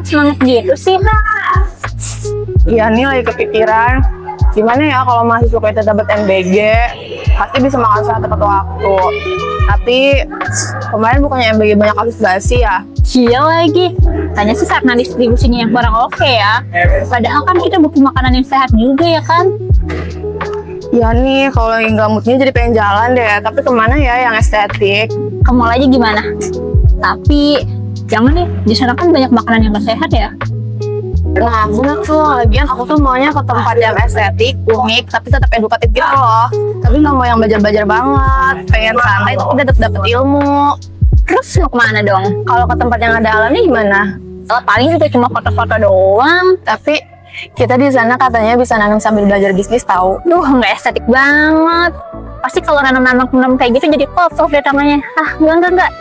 semangat gitu sih? Iya nih lagi kepikiran, gimana ya kalau mahasiswa kita dapat MBG, pasti bisa makan sehat tepat waktu. Tapi kemarin bukannya MBG banyak kasus basi ya? Iya lagi. Tanya sih karena distribusinya yang kurang oke ya. Padahal kan kita butuh makanan yang sehat juga ya kan? Iya nih, kalau lagi nggak moodnya jadi pengen jalan deh. Tapi kemana ya yang estetik? Ke mall aja gimana? Tapi jangan nih, di sana kan banyak makanan yang gak sehat ya. Nah, bener tuh. Lagian aku tuh maunya ke tempat yang estetik, unik, tapi tetap edukatif gitu loh. Tapi nggak mau yang belajar-belajar banget. Pengen santai tapi tetap dapet ilmu. Terus mau kemana dong? Kalau ke tempat yang ada alamnya gimana? Paling juga cuma foto-foto doang. Tapi kita di sana katanya bisa nanam sambil belajar bisnis tahu. Duh, nggak estetik banget. Pasti kalau nanam-nanam kayak gitu jadi kotor deh tangannya. Enggak.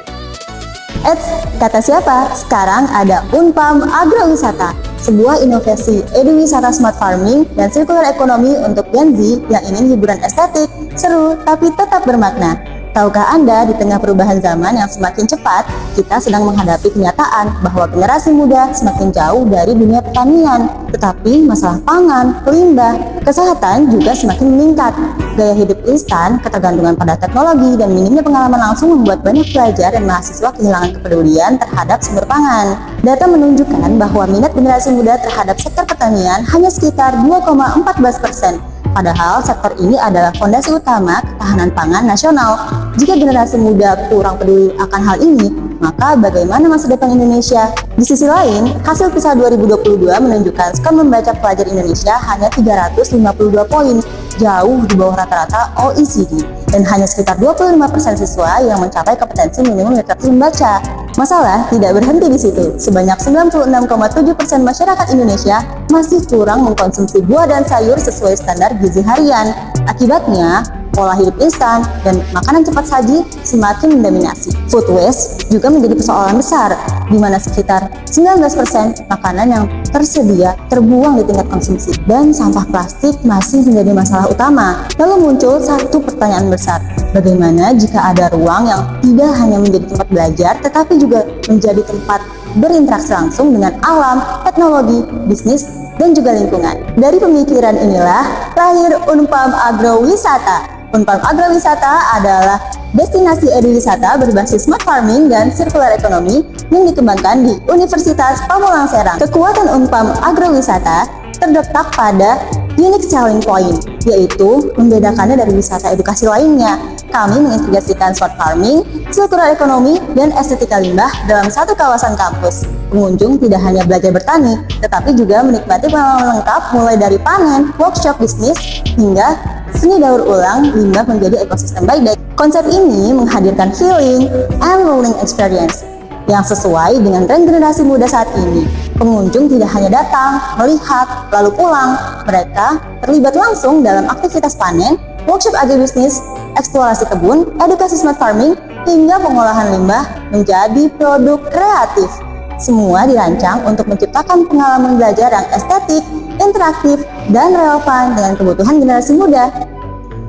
Eits, kata siapa? Sekarang ada Unpam Agrowisata, sebuah inovasi eduwisata smart farming dan circular economy untuk Gen Z yang ingin hiburan estetik, seru, tapi tetap bermakna. Tahukah Anda, di tengah perubahan zaman yang semakin cepat, kita sedang menghadapi kenyataan bahwa generasi muda semakin jauh dari dunia pertanian. Tetapi masalah pangan, limbah, kesehatan juga semakin meningkat. Gaya hidup instan, ketergantungan pada teknologi, dan minimnya pengalaman langsung membuat banyak pelajar dan mahasiswa kehilangan kepedulian terhadap sumber pangan. Data menunjukkan bahwa minat generasi muda terhadap sektor pertanian hanya sekitar 2,14%. Padahal sektor ini adalah fondasi utama ketahanan pangan nasional. Jika generasi muda kurang peduli akan hal ini, maka bagaimana masa depan Indonesia? Di sisi lain, hasil PISA 2022 menunjukkan skor membaca pelajar Indonesia hanya 352 poin, jauh di bawah rata-rata OECD, dan hanya sekitar 25% siswa yang mencapai kompetensi minimum literasi membaca. Masalah tidak berhenti di situ. Sebanyak 96,7% masyarakat Indonesia masih kurang mengkonsumsi buah dan sayur sesuai standar gizi harian. Akibatnya, pola hidup instan dan makanan cepat saji semakin mendominasi. Food waste juga menjadi persoalan besar, di mana sekitar 19% makanan yang tersedia terbuang di tingkat konsumsi, dan sampah plastik masih menjadi masalah utama. Lalu muncul satu pertanyaan besar, bagaimana jika ada ruang yang tidak hanya menjadi tempat belajar, tetapi juga menjadi tempat berinteraksi langsung dengan alam, teknologi, bisnis, dan juga lingkungan. Dari pemikiran inilah lahir Unpam Agrowisata. Unpam Agrowisata adalah destinasi eduwisata berbasis smart farming dan circular economy yang dikembangkan di Universitas Pamulang Serang. Kekuatan Unpam Agrowisata terletak pada unique selling point, yaitu membedakannya dari wisata edukasi lainnya. Kami mengintegrasikan smart farming, circular economy, dan estetika limbah dalam satu kawasan kampus. Pengunjung tidak hanya belajar bertani, tetapi juga menikmati pengalaman lengkap mulai dari panen, workshop bisnis, hingga seni daur ulang limbah menjadi ekosistem baik. Konsep ini menghadirkan healing and learning experience yang sesuai dengan tren generasi muda saat ini. Pengunjung tidak hanya datang, melihat, lalu pulang. Mereka terlibat langsung dalam aktivitas panen, workshop agribisnis, eksplorasi kebun, edukasi smart farming, hingga pengolahan limbah menjadi produk kreatif. Semua dirancang untuk menciptakan pengalaman belajar yang estetik, interaktif, dan relevan dengan kebutuhan generasi muda.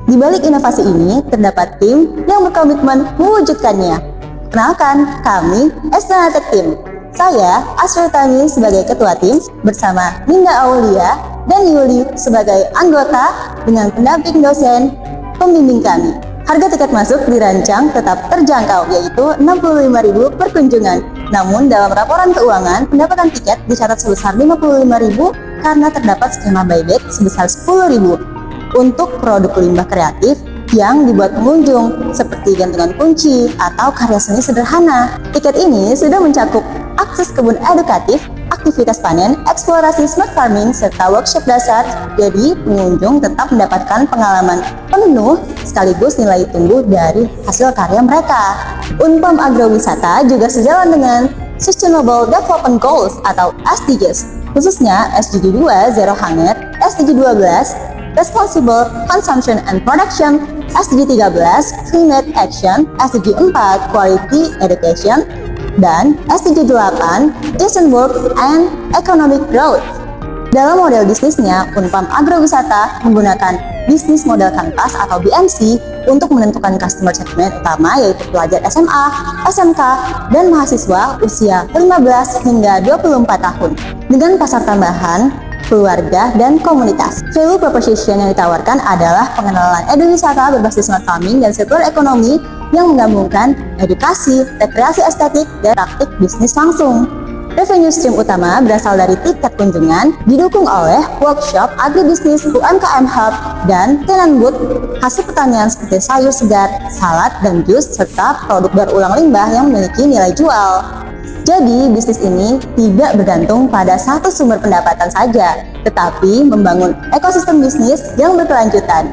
Di balik inovasi ini, terdapat tim yang berkomitmen mewujudkannya. Kenalkan, kami Estanatek Team. Saya, Asrutani sebagai ketua tim, bersama Ninda Aulia dan Yuli sebagai anggota dengan pendamping dosen pembimbing kami. Harga tiket masuk dirancang tetap terjangkau, yaitu Rp65.000 per kunjungan. Namun dalam laporan keuangan, pendapatan tiket dicatat sebesar Rp55.000 karena terdapat skema buyback sebesar Rp10.000 untuk produk limbah kreatif yang dibuat pengunjung, seperti gantungan kunci atau karya seni sederhana. Tiket ini sudah mencakup akses kebun edukatif, aktivitas panen, eksplorasi smart farming, serta workshop dasar. Jadi pengunjung tetap mendapatkan pengalaman penuh sekaligus nilai tumbuh dari hasil karya mereka. Unpam Agrowisata juga sejalan dengan Sustainable Development Goals atau SDGs, khususnya SDG 2 Zero Hunger, SDG 12 Responsible Consumption and Production, SDG 13 Climate Action, SDG 4 Quality Education, dan SDG 8 Decent Work and Economic Growth. Dalam model bisnisnya, Unpam Agrowisata menggunakan bisnis model kanvas atau BMC untuk menentukan customer segment utama yaitu pelajar SMA, SMK, dan mahasiswa usia 15 hingga 24 tahun dengan pasar tambahan, keluarga, dan komunitas. Value proposition yang ditawarkan adalah pengenalan eduwisata berbasis smart farming dan circular economy yang menggabungkan edukasi, rekreasi estetik, dan praktik bisnis langsung. Revenue stream utama berasal dari tiket kunjungan, didukung oleh workshop, agribisnis, UMKM Hub, dan tenant booth, hasil pertanian seperti sayur segar, salad, dan jus, serta produk berulang limbah yang memiliki nilai jual. Jadi, bisnis ini tidak bergantung pada satu sumber pendapatan saja, tetapi membangun ekosistem bisnis yang berkelanjutan.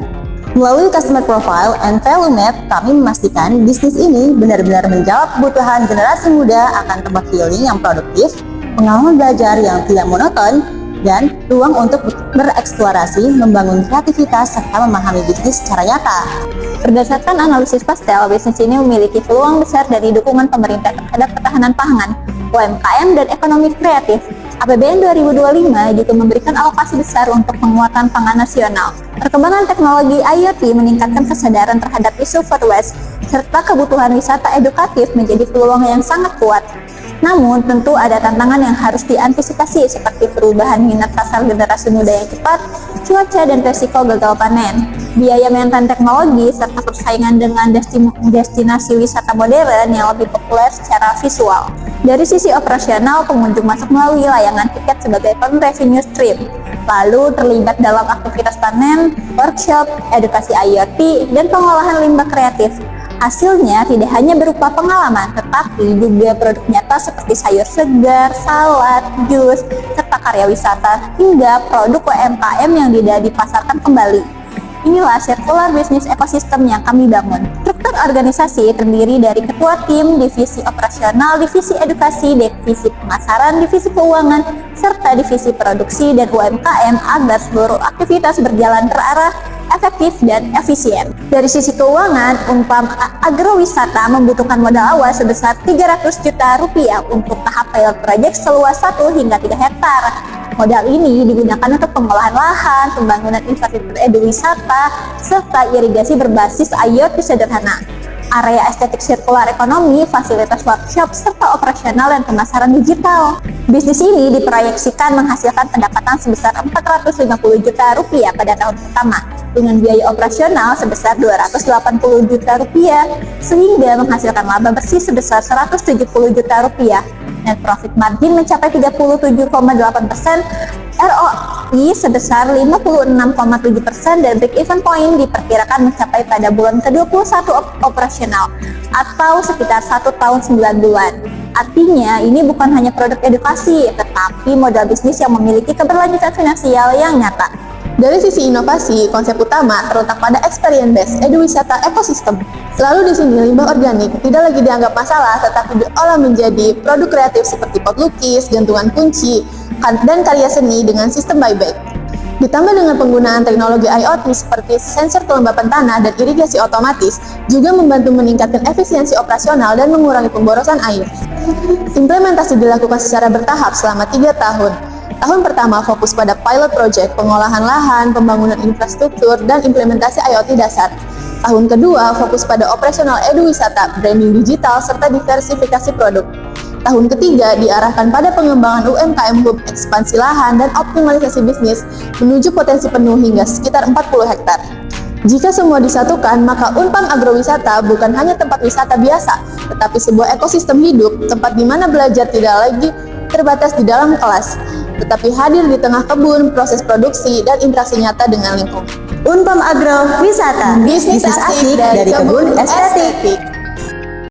Melalui customer profile and value map, kami memastikan bisnis ini benar-benar menjawab kebutuhan generasi muda akan tempat healing yang produktif, pengalaman belajar yang tidak monoton, dan ruang untuk bereksplorasi, membangun kreativitas, serta memahami bisnis secara nyata. Berdasarkan analisis Pastel, bisnis ini memiliki peluang besar dari dukungan pemerintah terhadap ketahanan pangan, UMKM, dan ekonomi kreatif. APBN 2025 juga memberikan alokasi besar untuk penguatan pangan nasional. Perkembangan teknologi IoT meningkatkan kesadaran terhadap isu food waste, serta kebutuhan wisata edukatif menjadi peluang yang sangat kuat. Namun, tentu ada tantangan yang harus diantisipasi seperti perubahan minat pasar generasi muda yang cepat, cuaca, dan resiko gagal panen. Biaya maintenance teknologi, serta persaingan dengan destinasi wisata modern yang lebih populer secara visual. Dari sisi operasional, pengunjung masuk melalui layangan tiket sebagai revenue stream, lalu terlibat dalam aktivitas panen, workshop, edukasi IoT, dan pengolahan limbah kreatif. Hasilnya tidak hanya berupa pengalaman, tetapi juga produk nyata seperti sayur segar, salad, jus, serta karya wisata, hingga produk UMKM yang tidak dipasarkan kembali. Inilah circular business ecosystem yang kami bangun. Struktur organisasi terdiri dari ketua tim, divisi operasional, divisi edukasi, divisi pemasaran, divisi keuangan, serta divisi produksi dan UMKM agar seluruh aktivitas berjalan terarah, efektif, dan efisien. Dari sisi keuangan, Unpam Agrowisata membutuhkan modal awal sebesar 300 juta rupiah untuk tahap pilot project seluas 1 hingga 3 hektar. Modal ini digunakan untuk pengolahan lahan, pembangunan infrastruktur eduwisata, serta irigasi berbasis IoT sederhana. Area estetik sirkular ekonomi, fasilitas workshop, serta operasional dan pemasaran digital. Bisnis ini diproyeksikan menghasilkan pendapatan sebesar 450 juta rupiah pada tahun pertama, dengan biaya operasional sebesar 280 juta rupiah, sehingga menghasilkan laba bersih sebesar 170 juta rupiah. Net profit margin mencapai 37,8%, ROI sebesar 56,7%, dan break even point diperkirakan mencapai pada bulan ke-21 operasional atau sekitar 1 tahun 9 bulan. Artinya, ini bukan hanya produk edukasi, tetapi modal bisnis yang memiliki keberlanjutan finansial yang nyata. Dari sisi inovasi, konsep utama terletak pada experience-based eduwisata ekosistem. Selalu di sini limbah organik tidak lagi dianggap masalah, tetapi diolah menjadi produk kreatif seperti pot lukis, gantungan kunci, dan karya seni dengan sistem buyback. Ditambah dengan penggunaan teknologi IoT seperti sensor kelembapan tanah dan irigasi otomatis, juga membantu meningkatkan efisiensi operasional dan mengurangi pemborosan air. Implementasi dilakukan secara bertahap selama 3 tahun. Tahun pertama fokus pada pilot project, pengolahan lahan, pembangunan infrastruktur, dan implementasi IoT dasar. Tahun kedua fokus pada operasional eduwisata, branding digital, serta diversifikasi produk. Tahun ketiga diarahkan pada pengembangan UMKM Hub, ekspansi lahan, dan optimalisasi bisnis menuju potensi penuh hingga sekitar 40 hektar. Jika semua disatukan, maka Unpam Agrowisata bukan hanya tempat wisata biasa, tetapi sebuah ekosistem hidup, tempat di mana belajar tidak lagi terbatas di dalam kelas, tetapi hadir di tengah kebun, proses produksi, dan interaksi nyata dengan lingkungan. Unpam Agrowisata, bisnis asik dari kebun estetik.